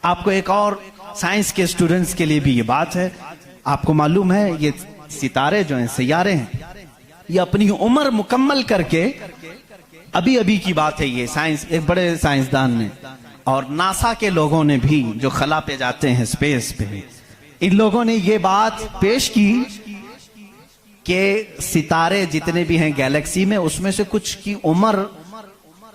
آپ کو ایک اور سائنس کے اسٹوڈنٹس کے لیے بھی یہ بات ہے، آپ کو معلوم ہے یہ ستارے جو ہیں، سیارے ہیں، یہ اپنی عمر مکمل کر کے، ابھی کی بات ہے یہ، سائنس ایک بڑے سائنسدان نے اور ناسا کے لوگوں نے بھی جو خلا پہ جاتے ہیں، اسپیس پہ، ان لوگوں نے یہ بات پیش کی کہ ستارے جتنے بھی ہیں گیلیکسی میں، اس میں سے کچھ کی عمر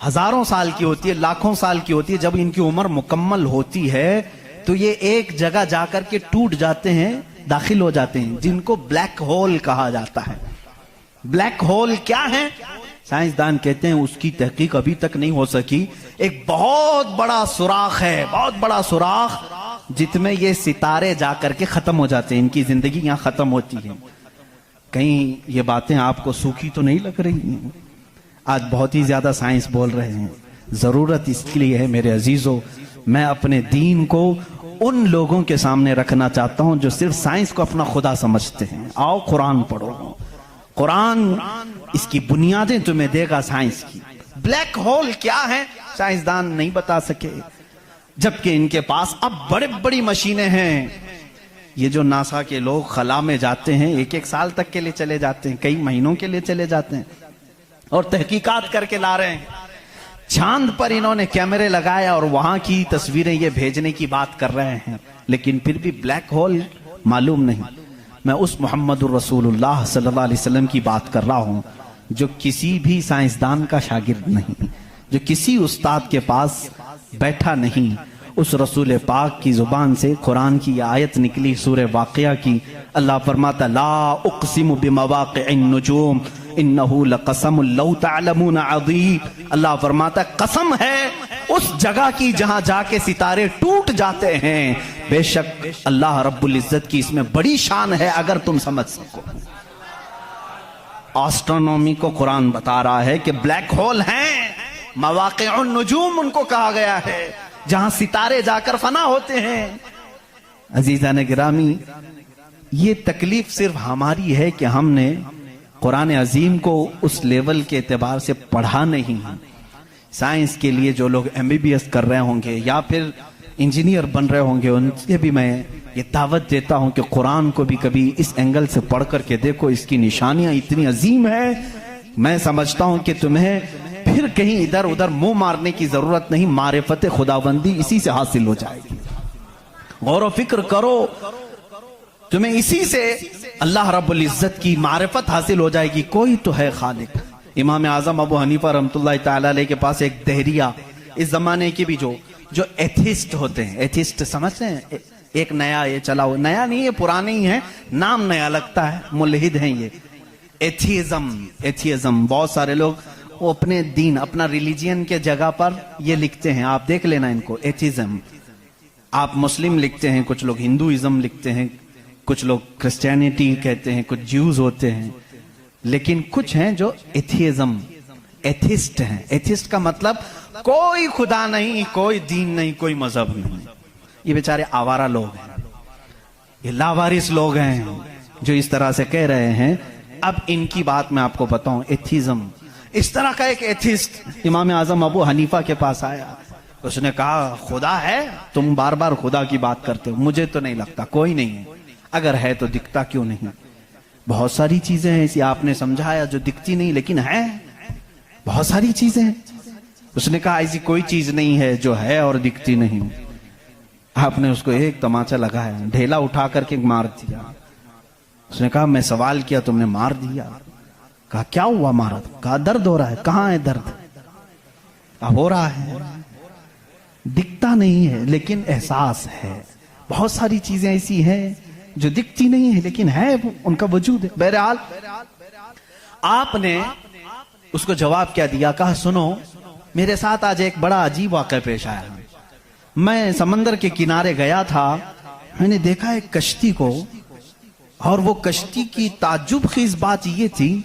ہزاروں سال کی ہوتی ہے، لاکھوں سال کی ہوتی ہے۔ جب ان کی عمر مکمل ہوتی ہے تو یہ ایک جگہ جا کر کے ٹوٹ جاتے ہیں، داخل ہو جاتے ہیں، جن کو بلیک ہول کہا جاتا ہے۔ بلیک ہول کیا ہے؟ سائنسدان کہتے ہیں اس کی تحقیق ابھی تک نہیں ہو سکی۔ ایک بہت بڑا سوراخ ہے، بہت بڑا سوراخ، جس میں یہ ستارے جا کر کے ختم ہو جاتے ہیں، ان کی زندگی یہاں ختم ہوتی ہے۔ کہیں یہ باتیں آپ کو سوکھی تو نہیں لگ رہی ہیں؟ آج بہت ہی زیادہ سائنس بول رہے ہیں، ضرورت اس کے لیے ہے میرے عزیزو، میں اپنے دین کو ان لوگوں کے سامنے رکھنا چاہتا ہوں جو صرف سائنس کو اپنا خدا سمجھتے ہیں۔ آؤ قرآن پڑھو، قرآن اس کی بنیادیں تمہیں دے گا سائنس کی۔ بلیک ہول کیا ہے سائنسدان نہیں بتا سکے، جبکہ ان کے پاس اب بڑی مشینیں ہیں۔ یہ جو ناسا کے لوگ خلا میں جاتے ہیں، ایک سال تک کے لیے چلے جاتے ہیں، کئی مہینوں کے لیے چلے جاتے ہیں اور تحقیقات کر کے لا رہے ہیں۔ چاند پر انہوں نے کیمرے لگائے اور وہاں کی تصویریں یہ بھیجنے کی بات کر رہے ہیں، لیکن پھر بھی بلیک ہول معلوم نہیں۔ میں اس محمد الرسول اللہ صلی اللہ علیہ وسلم کی بات کر رہا ہوں جو کسی بھی سائنسدان کا شاگرد نہیں، جو کسی استاد کے پاس بیٹھا نہیں۔ اس رسول پاک کی زبان سے قرآن کی آیت نکلی سورہ واقعہ کی، اللہ فرماتا لا اقسم بمواقع النجوم انہو لقسم لو تعلمون عظیم، اللہ فرماتا قسم ہے اس جگہ کی جہاں جا کے ستارے ٹوٹ جاتے ہیں، بے شک اللہ رب العزت کی اس میں بڑی شان ہے اگر تم سمجھ سکو۔ آسٹرونومی کو قرآن بتا رہا ہے کہ بلیک ہول ہیں، مواقع النجوم ان کو کہا گیا ہے، جہاں ستارے جا کر فنا ہوتے ہیں۔ عزیزان گرامی، یہ تکلیف صرف ہماری ہے کہ ہم نے قرآن عظیم کو اس لیول کے اعتبار سے پڑھا نہیں۔ سائنس کے لیے جو لوگ MBBS کر رہے ہوں گے یا پھر انجینئر بن رہے ہوں گے، ان سے بھی میں یہ دعوت دیتا ہوں کہ قرآن کو بھی کبھی اس اینگل سے پڑھ کر کے دیکھو، اس کی نشانیاں اتنی عظیم ہیں۔ میں سمجھتا ہوں کہ تمہیں پھر کہیں ادھر ادھر منہ مارنے کی ضرورت نہیں، معرفت خداوندی اسی سے حاصل ہو جائے گی۔ غور و فکر کرو، تمہیں اسی سے اللہ رب العزت کی معرفت حاصل ہو جائے گی۔ کوئی تو ہے خالق۔ امام اعظم ابو حنیفہ رحمۃ اللہ تعالی علیہ کے پاس ایک دہریہ، اس زمانے کے بھی جو ایتھسٹ ہوتے ہیں، ایتھسٹ سمجھتے ہیں، ایک نیا یہ چلا ہوا، نیا نہیں ہے پرانے ہی ہے، نام نیا لگتا ہے، ملحد ہیں یہ، ایتھیزم۔ بہت سارے لوگ وہ اپنے دین، اپنا ریلیجین کے جگہ پر یہ لکھتے ہیں، آپ دیکھ لینا ان کو، ایتھیزم۔ آپ مسلم لکھتے ہیں، کچھ لوگ ہندوازم لکھتے ہیں، کچھ لوگ کرسچینٹی کہتے ہیں، کچھ جیوز ہوتے ہیں، لیکن کچھ ہیں جو ایتھیزم، ایتھسٹ ہیں۔ ایتھسٹ کا مطلب کوئی خدا نہیں، کوئی دین نہیں، کوئی مذہب نہیں۔ یہ بیچارے آوارہ لوگ ہیں، یہ لاوارث لوگ ہیں جو اس طرح سے کہہ رہے ہیں۔ اب ان کی بات میں آپ کو بتاؤں، ایتھیزم، اس طرح کا ایک ایتھسٹ امام اعظم ابو حنیفہ کے پاس آیا، اس نے کہا خدا ہے؟ تم بار بار خدا کی بات کرتے ہو، مجھے تو نہیں لگتا، کوئی نہیں ہے، اگر ہے تو دکھتا کیوں نہیں؟ بہت ساری چیزیں ہیں ایسی آپ نے سمجھایا جو دکھتی نہیں لیکن ہے، بہت ساری چیزیں ہیں۔ اس نے کہا ایسی کوئی چیز نہیں ہے جو ہے اور دکھتی نہیں۔ آپ نے اس کو ایک تماچا لگایا، ڈھیلا اٹھا کر کے مار دیا۔ اس نے کہا میں سوال کیا، تم نے مار دیا۔ کہا کیا ہوا مارا؟ کہا درد ہو رہا ہے۔ کہاں ہے درد؟ اب ہو رہا ہے، دکھتا نہیں ہے لیکن احساس ہے۔ بہت ساری چیزیں ایسی ہیں جو دکھتی نہیں ہے لیکن ہے، ان کا وجود ہے۔ بہرحال آپ نے اس کو جواب کیا دیا؟ کہا سنو، میرے ساتھ آج ایک بڑا عجیب واقعہ پیش آیا۔ میں سمندر کے کنارے گیا تھا، میں نے دیکھا ایک کشتی کو، اور وہ کشتی کی تعجب خیز بات یہ تھی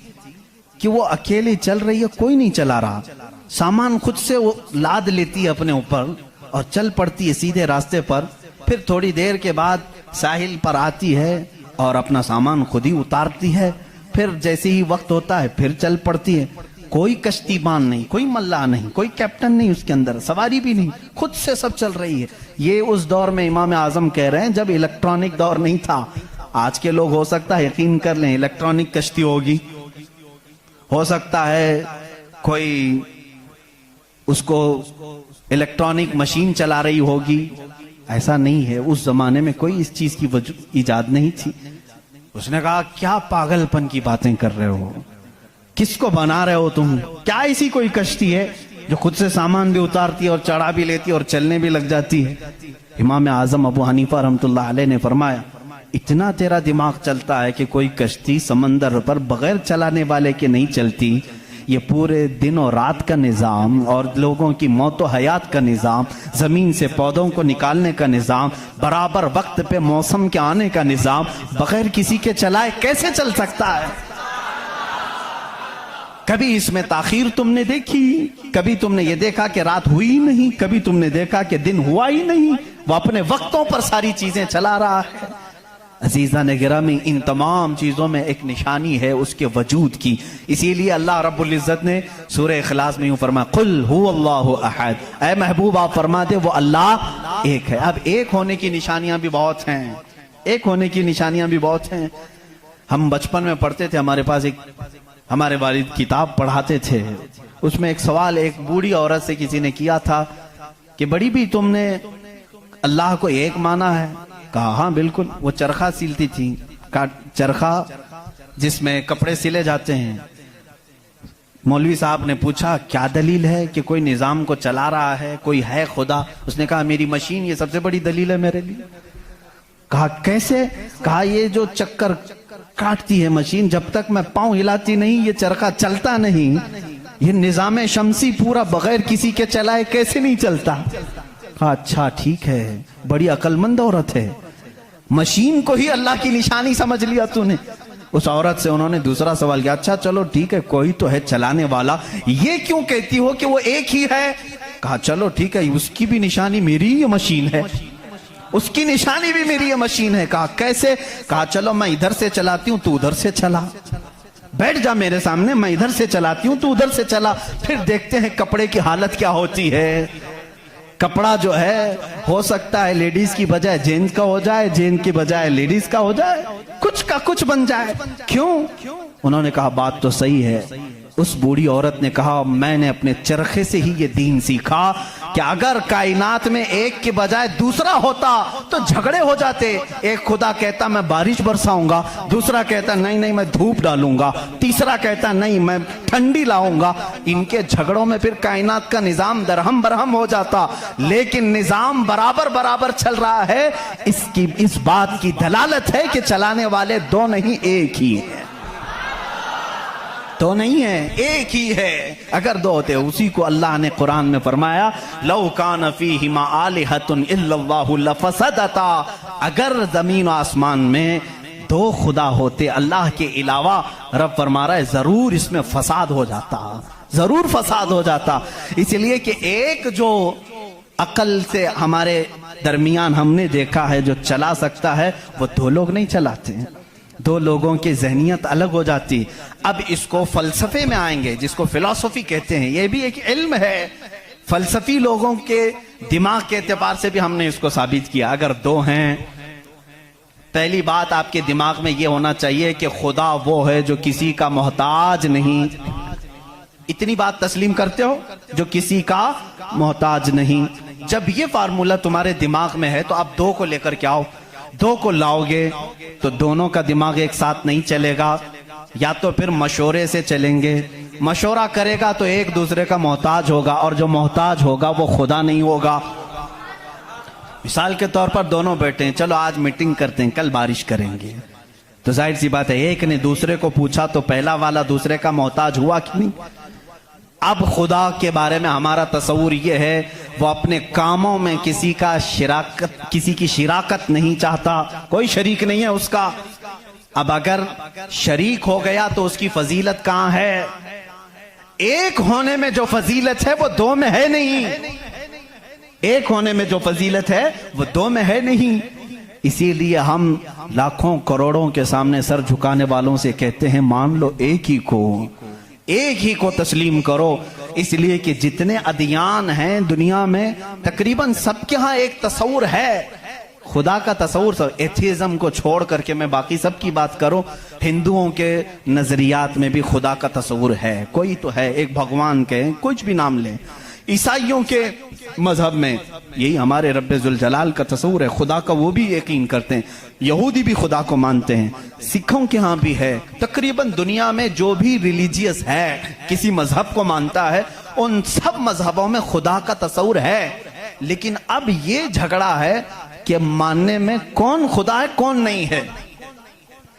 کہ وہ اکیلے چل رہی ہے، کوئی نہیں چلا رہا، سامان خود سے وہ لاد لیتی ہے اپنے اوپر اور چل پڑتی ہے سیدھے راستے پر، پھر تھوڑی دیر کے بعد ساحل پر آتی ہے اور اپنا سامان خود ہی اتارتی ہے، پھر جیسے ہی وقت ہوتا ہے پھر چل پڑتی ہے۔ کوئی کشتی بان نہیں، کوئی ملا نہیں، کوئی کیپٹن نہیں اس کے اندر، سواری بھی نہیں، خود سے سب چل رہی ہے۔ یہ اس دور میں امام اعظم کہہ رہے ہیں جب الیکٹرانک دور نہیں تھا۔ آج کے لوگ ہو سکتا ہے یقین کر لیں الیکٹرانک کشتی ہوگی، ہو سکتا ہے کوئی اس کو الیکٹرانک مشین چلا رہی ہوگی، ایسا نہیں ہے۔ اس زمانے میں کوئی اس چیز کی ایجاد نہیں تھی۔ اس نے کہا کیا پاگل پن کی باتیں کر رہے ہو، کس کو بنا رہے ہو تم؟ کیا ایسی کوئی کشتی ہے جو خود سے سامان بھی اتارتی ہے اور چڑھا بھی لیتی ہے اور چلنے بھی لگ جاتی ہے؟ امام اعظم ابو حنیفہ رحمۃ اللہ علیہ نے فرمایا اتنا تیرا دماغ چلتا ہے کہ کوئی کشتی سمندر پر بغیر چلانے والے کے نہیں چلتی۔ یہ پورے دن اور رات کا نظام اور لوگوں کی موت و حیات کا نظام، زمین سے پودوں کو نکالنے کا نظام، برابر وقت پہ موسم کے آنے کا نظام بغیر کسی کے چلائے کیسے چل سکتا ہے؟ کبھی اس میں تاخیر تم نے دیکھی؟ کبھی تم نے یہ دیکھا کہ رات ہوئی نہیں؟ کبھی تم نے دیکھا کہ دن ہوا ہی نہیں؟ وہ اپنے وقتوں پر ساری چیزیں چلا رہا ہے۔ عزیزان گرامی، ان تمام چیزوں میں ایک نشانی ہے اس کے وجود کی۔ اسی لیے اللہ رب العزت نے سورہ اخلاص میں یوں فرمایا قل هو اللہ احد، اے محبوب آپ فرما دے وہ اللہ ایک ہے۔ اب ایک ہونے کی نشانیاں بھی بہت ہیں، ایک ہونے کی نشانیاں بھی بہت ہیں۔ ہم بچپن میں پڑھتے تھے، ہمارے پاس ایک ہمارے والد کتاب پڑھاتے تھے، اس میں ایک سوال ایک بوڑھی عورت سے کسی نے کیا تھا کہ بڑی بھی تم نے اللہ کو ایک مانا ہے؟ کہا ہاں بالکل۔ وہ چرخہ سیلتی تھی، چرخہ جس میں کپڑے سلے جاتے ہیں۔ مولوی صاحب نے پوچھا کیا دلیل ہے کہ کوئی نظام کو چلا رہا ہے، کوئی ہے خدا؟ اس نے کہا میری مشین یہ سب سے بڑی دلیل ہے میرے لیے۔ کہا کیسے؟ کہا یہ جو چکر کاٹتی ہے مشین، جب تک میں پاؤں ہلاتی نہیں یہ چرخہ چلتا نہیں۔ یہ نظام شمسی پورا بغیر کسی کے چلائے کیسے نہیں چلتا؟ کہا اچھا ٹھیک ہے، بڑی عقل مند عورت ہے، مشین کو ہی اللہ کی نشانی سمجھ لیا تو نے۔ اس عورت سے انہوں نے دوسرا سوال کیا، اچھا چلو ٹھیک ہے کوئی تو ہے چلانے والا، یہ کیوں کہتی ہو کہ وہ ایک ہی ہے؟ کہا چلو ٹھیک ہے اس کی بھی نشانی میری یہ مشین ہے، اس کی نشانی بھی میری یہ مشین ہے۔ کہا کیسے؟ کہا چلو میں ادھر سے چلاتی ہوں تو ادھر سے چلا، بیٹھ جا میرے سامنے، میں ادھر سے چلاتی ہوں تو ادھر سے چلا، پھر دیکھتے ہیں کپڑے کی حالت کیا ہوتی ہے۔ کپڑا جو ہے ہو سکتا ہے لیڈیز کی بجائے جینز کا ہو جائے، جینز کی بجائے لیڈیز کا ہو جائے، کچھ کا کچھ بن جائے۔ کیوں؟ انہوں نے کہا بات تو صحیح ہے۔ اس بوڑھی عورت نے کہا میں نے اپنے چرخے سے ہی یہ دین سیکھا کہ اگر کائنات میں ایک کے بجائے دوسرا ہوتا تو جھگڑے ہو جاتے۔ ایک خدا کہتا میں بارش برساؤں گا، دوسرا کہتا نہیں میں دھوپ ڈالوں گا، تیسرا کہتا نہیں میں ٹھنڈی لاؤں گا۔ ان کے جھگڑوں میں پھر کائنات کا نظام درہم برہم ہو جاتا، لیکن نظام برابر برابر چل رہا ہے۔ اس بات کی دلالت ہے کہ چلانے والے دو نہیں ایک ہی ہیں، تو نہیں ہے ایک ہی ہے۔ اگر دو ہوتے اسی کو اللہ نے قرآن میں فرمایا لو کان فیہما آلہۃ الا اللہ لفسدتا، اگر زمین و آسمان میں دو خدا ہوتے اللہ کے علاوہ، رب فرما رہا ہے ضرور اس میں فساد ہو جاتا، ضرور فساد ہو جاتا۔ اس لیے کہ ایک جو عقل سے ہمارے درمیان ہم نے دیکھا ہے جو چلا سکتا ہے وہ دو لوگ نہیں چلاتے ہیں، دو لوگوں کی ذہنیت الگ ہو جاتی۔ اب اس کو فلسفے میں آئیں گے جس کو فلسفی کہتے ہیں، یہ بھی ایک علم ہے۔ فلسفی لوگوں کے دماغ کے اعتبار سے بھی ہم نے اس کو ثابت کیا۔ اگر دو ہیں، پہلی بات آپ کے دماغ میں یہ ہونا چاہیے کہ خدا وہ ہے جو کسی کا محتاج نہیں۔ اتنی بات تسلیم کرتے ہو؟ جو کسی کا محتاج نہیں۔ جب یہ فارمولہ تمہارے دماغ میں ہے تو آپ دو کو لے کر کے آؤ، دو کو لاؤ گے تو دونوں کا دماغ ایک ساتھ نہیں چلے گا، یا تو پھر مشورے سے چلیں گے۔ مشورہ کرے گا تو ایک دوسرے کا محتاج ہوگا، اور جو محتاج ہوگا وہ خدا نہیں ہوگا۔ مثال کے طور پر دونوں بیٹھے ہیں، چلو آج میٹنگ کرتے ہیں کل بارش کریں گے، تو ظاہر سی بات ہے ایک نے دوسرے کو پوچھا تو پہلا والا دوسرے کا محتاج ہوا کہ نہیں؟ اب خدا کے بارے میں ہمارا تصور یہ ہے وہ اپنے کاموں میں کسی کی شراکت نہیں چاہتا، کوئی شریک نہیں ہے اس کا۔ اب اگر شریک ہو گیا تو اس کی فضیلت کہاں ہے؟ ایک ہونے میں جو فضیلت ہے وہ دو میں ہے نہیں، ایک ہونے میں جو فضیلت ہے وہ دو میں ہے نہیں۔ اسی لیے ہم لاکھوں کروڑوں کے سامنے سر جھکانے والوں سے کہتے ہیں مان لو ایک ہی کو، ایک ہی کو تسلیم کرو، اس لیے کہ جتنے ادیان ہیں دنیا میں تقریباً سب کے ہاں ایک تصور ہے خدا کا تصور. ایتھیزم کو چھوڑ کر کے میں باقی سب کی بات کروں، ہندوؤں کے نظریات میں بھی خدا کا تصور ہے، کوئی تو ہے، ایک بھگوان کے کچھ بھی نام لیں. عیسائیوں کے مذہب میں یہی ہمارے رب ذوالجلال کا تصور ہے، خدا کا وہ بھی یقین کرتے ہیں. یہودی بھی خدا کو مانتے ہیں، سکھوں کے ہاں بھی ہے. تقریباً دنیا میں جو بھی ریلیجیس ہے، کسی مذہب کو مانتا ہے، ان سب مذہبوں میں خدا کا تصور ہے. لیکن اب یہ جھگڑا ہے کہ ماننے میں کون خدا ہے کون نہیں ہے.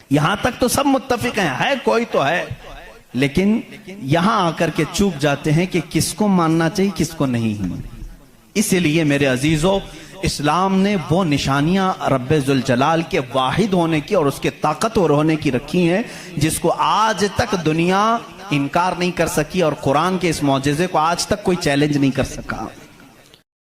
یہاں تک تو سب متفق ہیں، ہے کوئی تو ہے، لیکن یہاں آ کر کے چوک جاتے ہیں کہ کس کو ماننا چاہیے کس کو نہیں. اسی لیے میرے عزیزو، اسلام نے وہ نشانیاں رب ذوالجلال کے واحد ہونے کی اور اس کے طاقتور ہونے کی رکھی ہیں جس کو آج تک دنیا انکار نہیں کر سکی، اور قرآن کے اس معجزے کو آج تک کوئی چیلنج نہیں کر سکا.